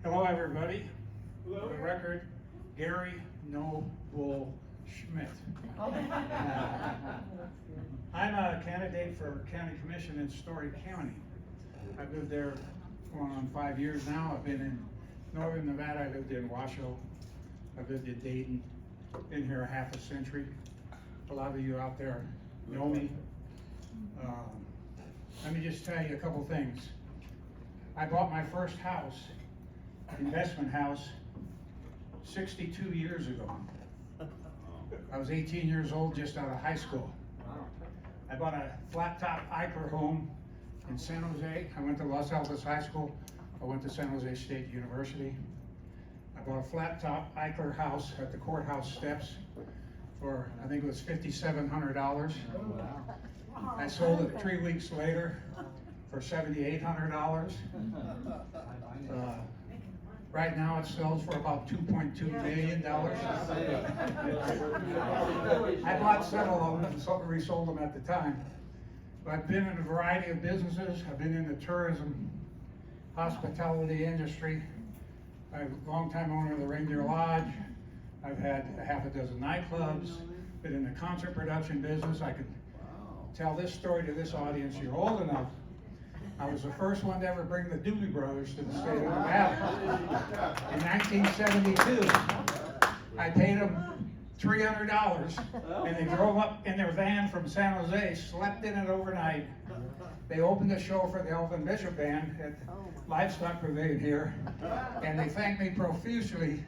Hello, everybody. For the record, Gary No Bull Schmidt. I'm a candidate for county commission in Storey County. I've lived there going on 5 years now. I've been in northern Nevada. I lived in Washoe. I've lived in Dayton. Been here a half a century. A lot of you out there know me. Let me just tell you a couple things. I bought my first house, investment house, 62 years ago. I was 18 years old, just out of high school. I bought a flat top Eicher home in San Jose. I went to Los Altos High School. I went to San Jose State University. I bought a flat top Eicher house at the courthouse steps for, I think it was $5,700. I sold it 3 weeks later for $7,800. Right now it sells for about $2.2 million. I bought several of them and resold them at the time. But I've been in a variety of businesses. I've been in the tourism, hospitality industry. I'm a longtime owner of the Reindeer Lodge. I've had a half a dozen nightclubs. Been in the concert production business. I could tell this story to this audience. You're old enough. I was the first one to ever bring the Doobie Brothers to the state of Nevada. In 1972, I paid them $300, and they drove up in their van from San Jose, slept in it overnight. They opened the show for the Elvin Bishop Band at Livestock Pavilion here, and they thanked me profusely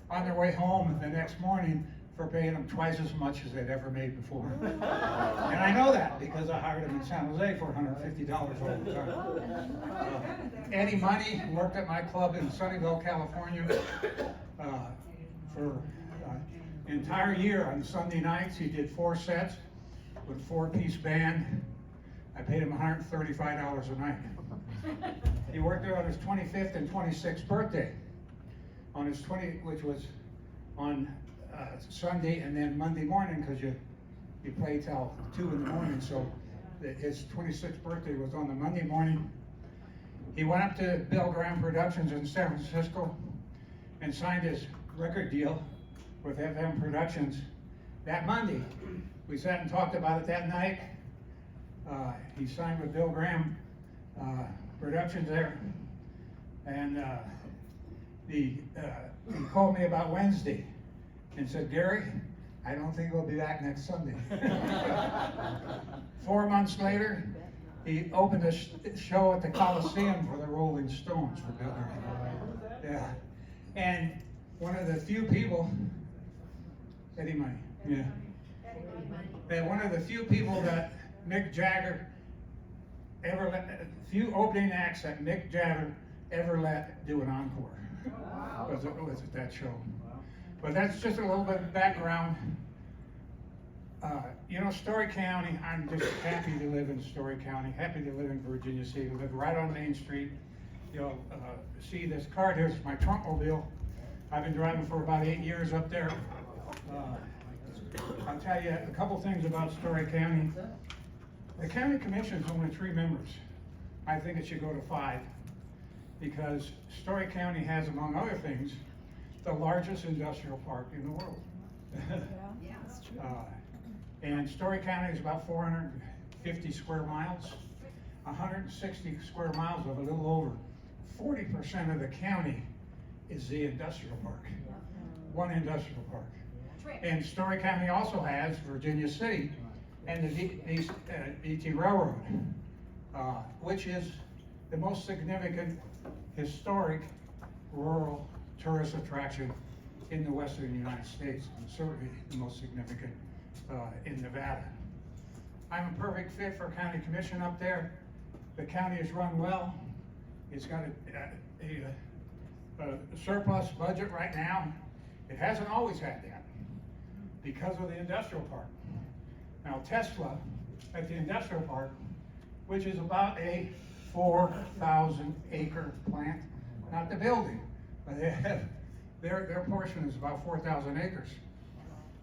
on their way home the next morning for paying them twice as much as they'd ever made before. And I know that because I hired them in San Jose for $150 all the time. Eddie Money worked at my club in Sunnyvale, California for an entire year. On Sunday nights, he did 4 sets with a 4-piece band. I paid him $135 a night. He worked there on his 25th and 26th birthday. On his which was on Sunday and then Monday morning, because you play till 2 in the morning, so his 26th birthday was on the Monday morning. He went up to Bill Graham Productions in San Francisco and signed his record deal with FM Productions that Monday. We sat and talked about it that night. He signed with Bill Graham Productions there, and he called me about Wednesday and said, "Gary, I don't think we'll be back next Sunday." 4 months later, he opened a show at the Coliseum for the Rolling Stones for Bill Graham. Yeah, and one of the few people, Eddie Money, yeah, and one of the few people that Mick Jagger ever let, few opening acts that Mick Jagger ever let do an encore. Was at that show. But that's just a little bit of background. You know, Storey County, I'm just happy to live in Storey County, happy to live in Virginia City. We live right on Main Street. You'll see this car here's my trunkmobile. I've been driving for about 8 years up there. I'll tell you a couple things about Storey County. The county commission is only 3 members. I think it should go to 5, because Storey County has, among other things, the largest industrial park in the world. Yeah, that's true. And Storey County is about 450 square miles, 160 square miles of a little over 40% of the county is the industrial park, one industrial park. And Storey County also has Virginia City and the DT Railroad, which is the most significant historic rural tourist attraction in the western United States, and certainly the most significant in Nevada. I'm a perfect fit for county commission up there. The county is run well. It's got a surplus budget right now. It hasn't always had that because of the industrial park. Now Tesla at the industrial park, which is about a 4,000 acre plant, not the building, but they have, their portion is about 4,000 acres.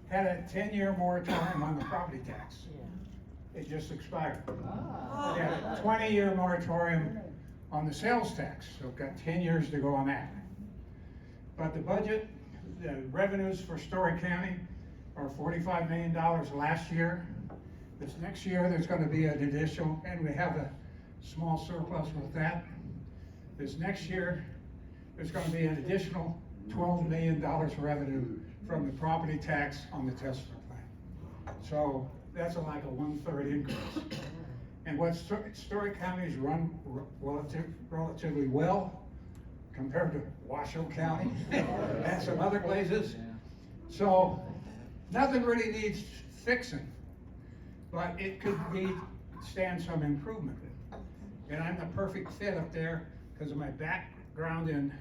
Had a 10-year moratorium on the property tax. It just expired. They had a 20-year moratorium on the sales tax, so I've got 10 years to go on that. But the budget, the revenues for Storey County are $45 million last year. This next year, there's gonna be an additional, and we have a small surplus with that. This next year, there's gonna be an additional $12 million revenue from the property tax on the test plant. So that's like a 1/3 increase. And what Storey County is run relatively well compared to Washoe County and some other places. So nothing really needs fixing, but it could stand some improvement. And I'm the perfect fit up there because of my background in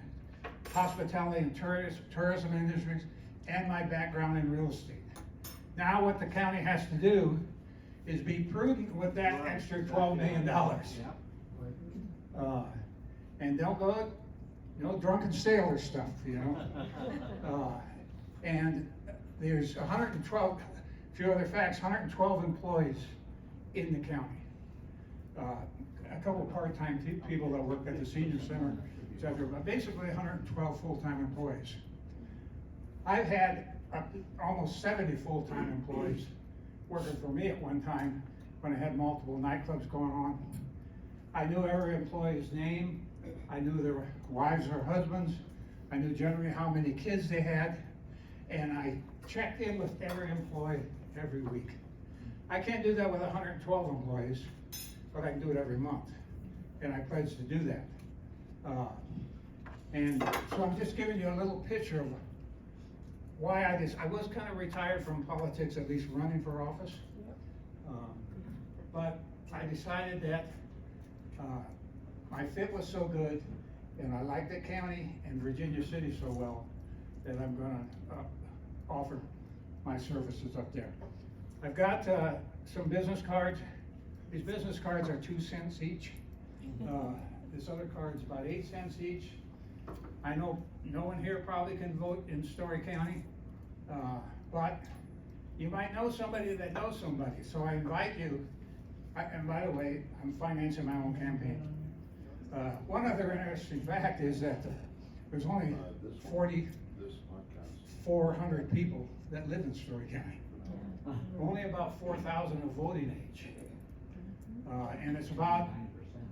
hospitality and tourism industries and my background in real estate. Now what the county has to do is be prudent with that extra $12 million. And don't go, drunken sailor stuff, and there's 112, a few other facts, 112 employees in the county. A couple part-time people that work at the senior center, etc., but basically 112 full-time employees. I've had almost 70 full-time employees working for me at one time when I had multiple nightclubs going on. I knew every employee's name. I knew their wives or husbands. I knew generally how many kids they had. And I checked in with every employee every week. I can't do that with 112 employees, but I can do it every month. And I pledge to do that. And so I'm just giving you a little picture of why I was kind of retired from politics, at least running for office. But I decided that my fit was so good and I liked the county and Virginia City so well that I'm gonna offer my services up there. I've got some business cards. These business cards are 2 cents each. This other card's about 8 cents each. I know no one here probably can vote in Storey County, but you might know somebody that knows somebody. So I invite you, and by the way, I'm financing my own campaign. One other interesting fact is that there's only 4,400 people that live in Storey County. Only about 4,000 of voting age. And it's about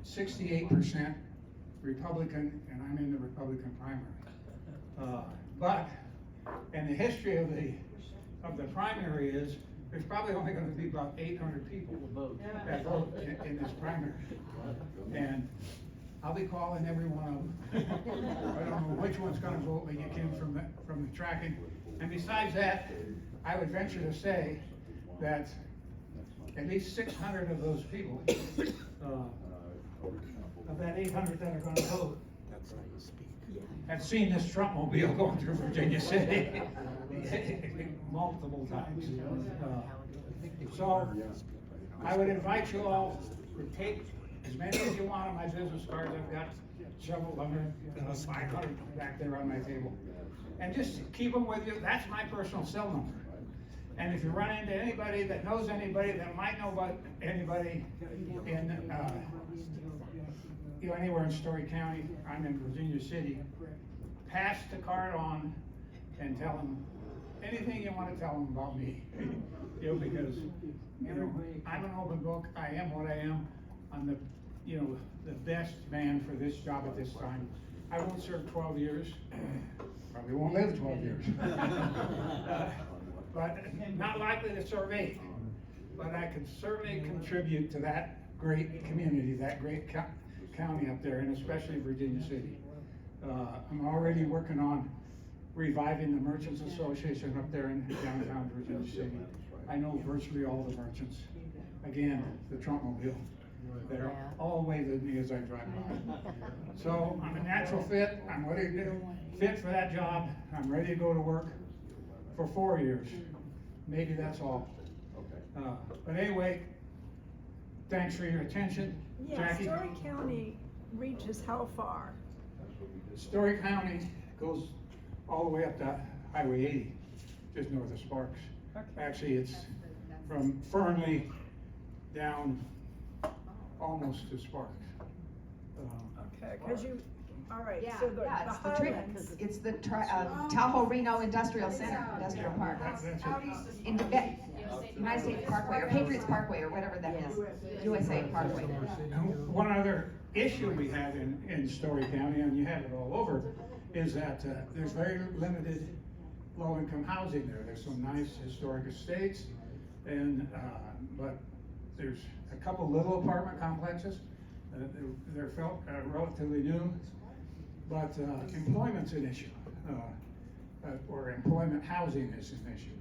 68% Republican, and I'm in the Republican primary. But, and the history of the primary is, there's probably only gonna be about 800 people that vote in this primary. And I'll be calling every one of them. I don't know which one's gonna vote, but you can from the tracking. And besides that, I would venture to say that at least 600 of those people, of that 800 that are gonna vote, have seen this Trumpmobile going through Virginia City multiple times. So I would invite you all to take as many as you want of my business cards. I've got several hundred, 500 back there on my table. And just keep them with you. That's my personal cell number. And if you run into anybody that knows anybody that might know about anybody in, anywhere in Storey County, I'm in Virginia City, pass the card on and tell them anything you want to tell them about me. Because, I'm an open book. I am what I am. I'm the best man for this job at this time. I won't serve 12 years. Probably won't live 12 years. But not likely to serve 8. But I could certainly contribute to that great community, that great county up there, and especially Virginia City. I'm already working on reviving the Merchants Association up there in downtown Virginia City. I know virtually all the merchants. Again, the Trumpmobile. They're all waving at me as I drive by. So I'm a natural fit. I'm ready to fit for that job. I'm ready to go to work for 4 years. Maybe that's all. But anyway, thanks for your attention. Yeah, Jackie? Storey County reaches how far? Storey County goes all the way up to Highway 80, just north of Sparks. Okay. Actually, it's from Fernley down almost to Sparks. Okay. Okay, cause you, all right, Yeah, so the yeah, it's the trip, Highlands. it's the Tahoe Reno Industrial Center, Industrial Park. That's it. In Tibet, United States Parkway, or Patriots Parkway, or whatever that is, USA Parkway. And one other issue we have in Storey County, and you have it all over, is that there's very limited low-income housing there. There's some nice historic estates, and but there's a couple little apartment complexes. They're felt relatively new, but employment's an issue, or employment housing is an issue.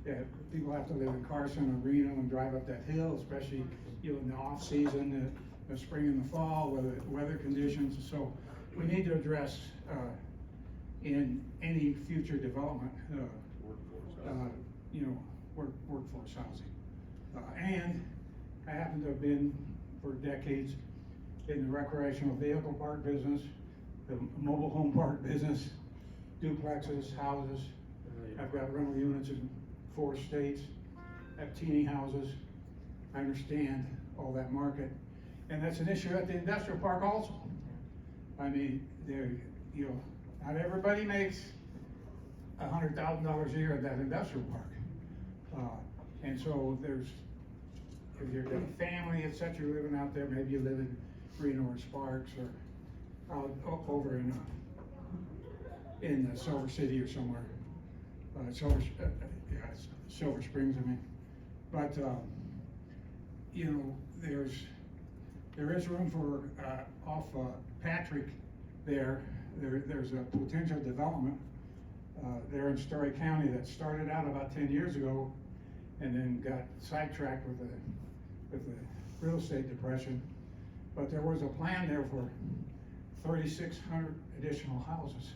Yeah, people have to live in Carson or Reno and drive up that hill, especially in the off season, the spring and the fall, weather conditions. So we need to address in any future development, workforce housing. And I happen to have been for decades in the recreational vehicle park business, the mobile home park business, duplexes, houses. I've got rental units in 4 states, have teeny houses. I understand all that market. And that's an issue at the industrial park also. I mean, not everybody makes $100,000 a year at that industrial park. And so if you've got a family, et cetera, living out there, maybe you live in Reno or Sparks or out over in Silver City or somewhere. Silver Springs, I mean. But, there is room for, off Patrick there's a potential development there in Storey County that started out about 10 years ago and then got sidetracked with the real estate depression. But there was a plan there for 3,600 additional houses.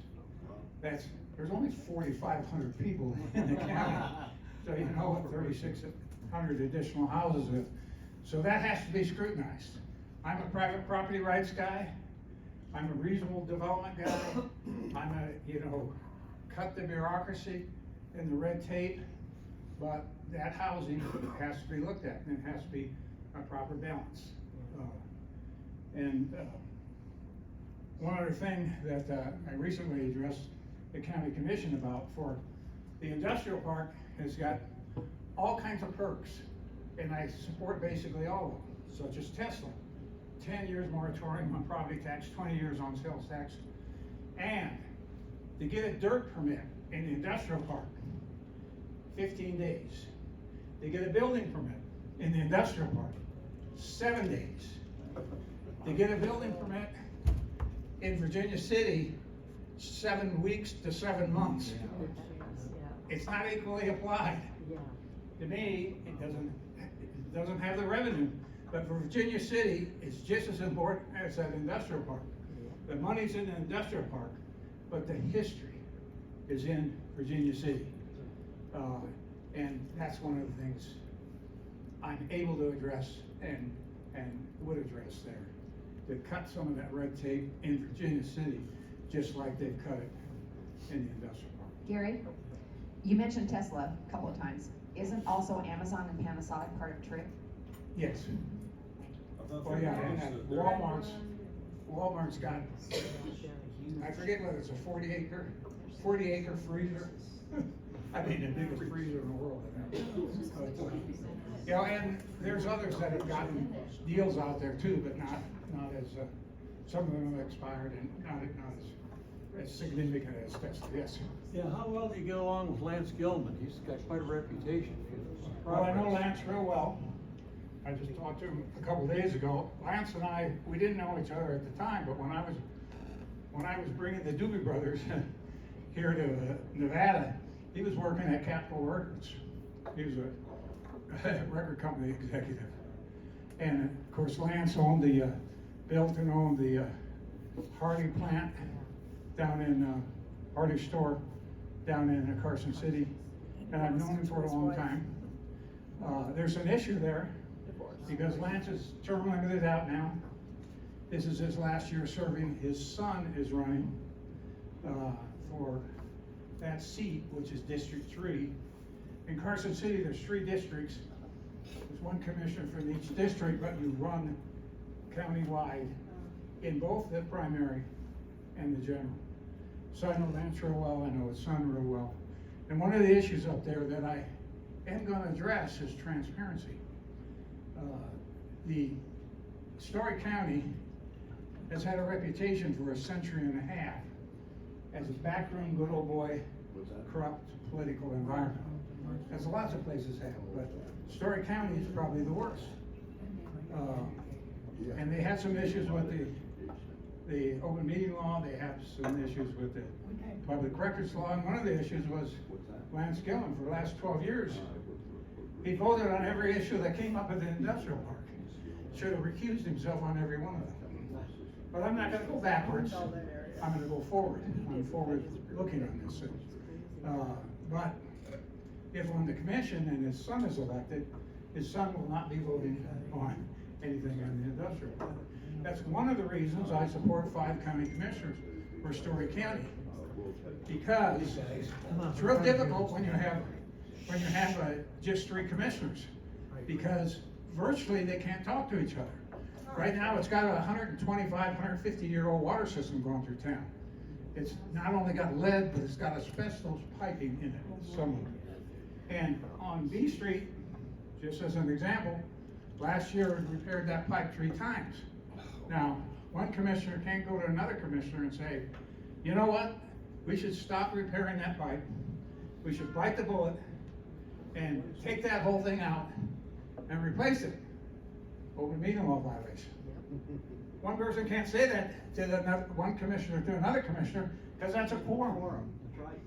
There's only 4,500 people in the county. So you know what 3,600 additional houses is. So that has to be scrutinized. I'm a private property rights guy. I'm a reasonable development guy. I'm cut the bureaucracy and the red tape, but that housing has to be looked at, and it has to be a proper balance. One other thing that I recently addressed the county commission about, for the industrial park has got all kinds of perks, and I support basically all of them, such as Tesla. 10 years moratorium on property tax, 20 years on sales tax. And to get a dirt permit in the industrial park, 15 days. To get a building permit in the industrial park, 7 days. To get a building permit in Virginia City, 7 weeks to 7 months. It's not equally applied. To me, it doesn't have the revenue. But for Virginia City, it's just as important as that industrial park. The money's in the industrial park, but the history is in Virginia City. And that's one of the things I'm able to address and would address there. To cut some of that red tape in Virginia City, just like they've cut it in the industrial park. Gary, you mentioned Tesla a couple of times. Isn't also Amazon and Panasonic part of TRIP? Yes. Oh yeah, and Walmart's got, I forget whether it's a 40 acre freezer. I mean, the biggest freezer in the world. And there's others that have gotten deals out there too, but not as, some of them have expired and not as significant as Tesla, yes. Yeah, how well do you get along with Lance Gilman? He's got quite a reputation. Well, I know Lance real well. I just talked to him a couple days ago. Lance and I, we didn't know each other at the time, but when I was bringing the Doobie Brothers here to Nevada, he was working at Capitol Records. He was a record company executive. And of course, Lance built and owned the Hardy plant down in, Hardy store down in Carson City. And I've known him for a long time. There's an issue there because Lance is term limited out now. This is his last year serving. His son is running for that seat, which is District 3. In Carson City, there's 3 districts. There's one commissioner from each district, but you run countywide in both the primary and the general. So I know Lance real well, I know his son real well. And one of the issues up there that I am gonna address is transparency. The Storey County has had a reputation for a century and a half as a backroom good old boy, corrupt political environment. As lots of places have, but Storey County is probably the worst. And they had some issues with the open meeting law, they have some issues with the public records law, and one of the issues was Lance Gillen. For the last 12 years, he voted on every issue that came up at the industrial park. Should have recused himself on every one of them. But I'm not gonna go backwards, I'm gonna go forward. I'm forward looking on this. But if on the commission and his son is elected, his son will not be voting on anything on the industrial park. That's one of the reasons I support 5 county commissioners for Storey County. Because it's real difficult when you have just 3 commissioners, because virtually they can't talk to each other. Right now, it's got a 125, 150-year-old water system going through town. It's not only got lead, but it's got asbestos piping in it somewhere. And on B Street, just as an example, last year we repaired that pipe 3 times. Now, one commissioner can't go to another commissioner and say, you know what, we should stop repairing that pipe. We should bite the bullet and take that whole thing out and replace it. Open meeting law violation. One person can't say that to one commissioner to another commissioner, because that's a quorum.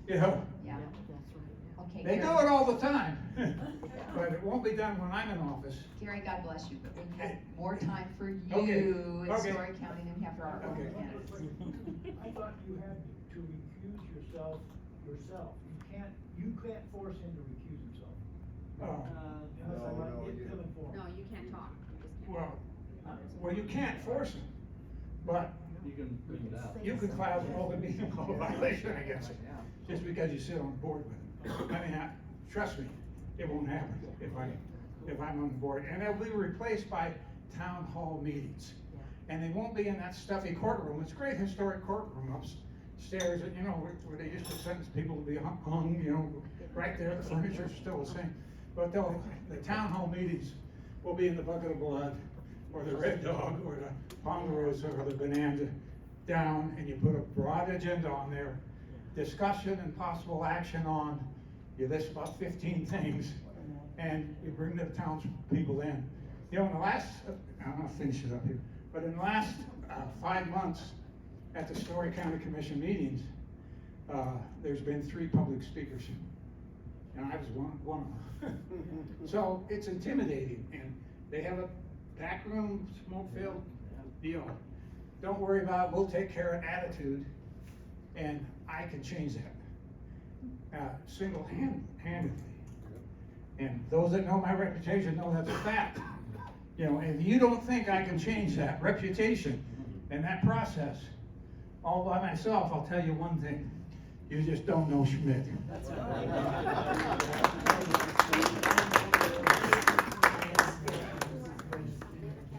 You know, Yeah. Okay, they do Gary, it all the time, but it won't be done when I'm in office. Gary, God bless you, but we have more time for you Okay, in okay. Storey County than we have for our own Okay. candidates. I thought you had to recuse yourself. You can't force him to recuse himself. Oh, Unless I might get him informed. No, you can't talk. You just can't. well, you can't force it, but You can bring it out. you could file an open meeting law violation against it, just because you sit on the board with it. I mean, trust me, it won't happen if I'm on the board, and it'll be replaced by town hall meetings. And they won't be in that stuffy courtroom. It's a great historic courtroom upstairs, you know, where they used to sentence people to be hung, you know, right there, the furniture's still the same. But the town hall meetings will be in the bucket of blood, or the Red Dog, or the Ponderosa, or the Bonanza down, and you put a broad agenda on there, discussion and possible action on, you list about 15 things, and you bring the townspeople in. You know, in the last, I'm gonna finish it up here, but in the last 5 months at the Storey County Commission meetings, there's been 3 public speakers, and I was one of them. So it's intimidating, and they have a backroom, smoke-filled deal. Don't worry about it, we'll take care of attitude, and I can change that single-handedly. And those that know my reputation know that's a fact. You know, if you don't think I can change that reputation and that process all by myself, I'll tell you one thing: you just don't know Schmidt.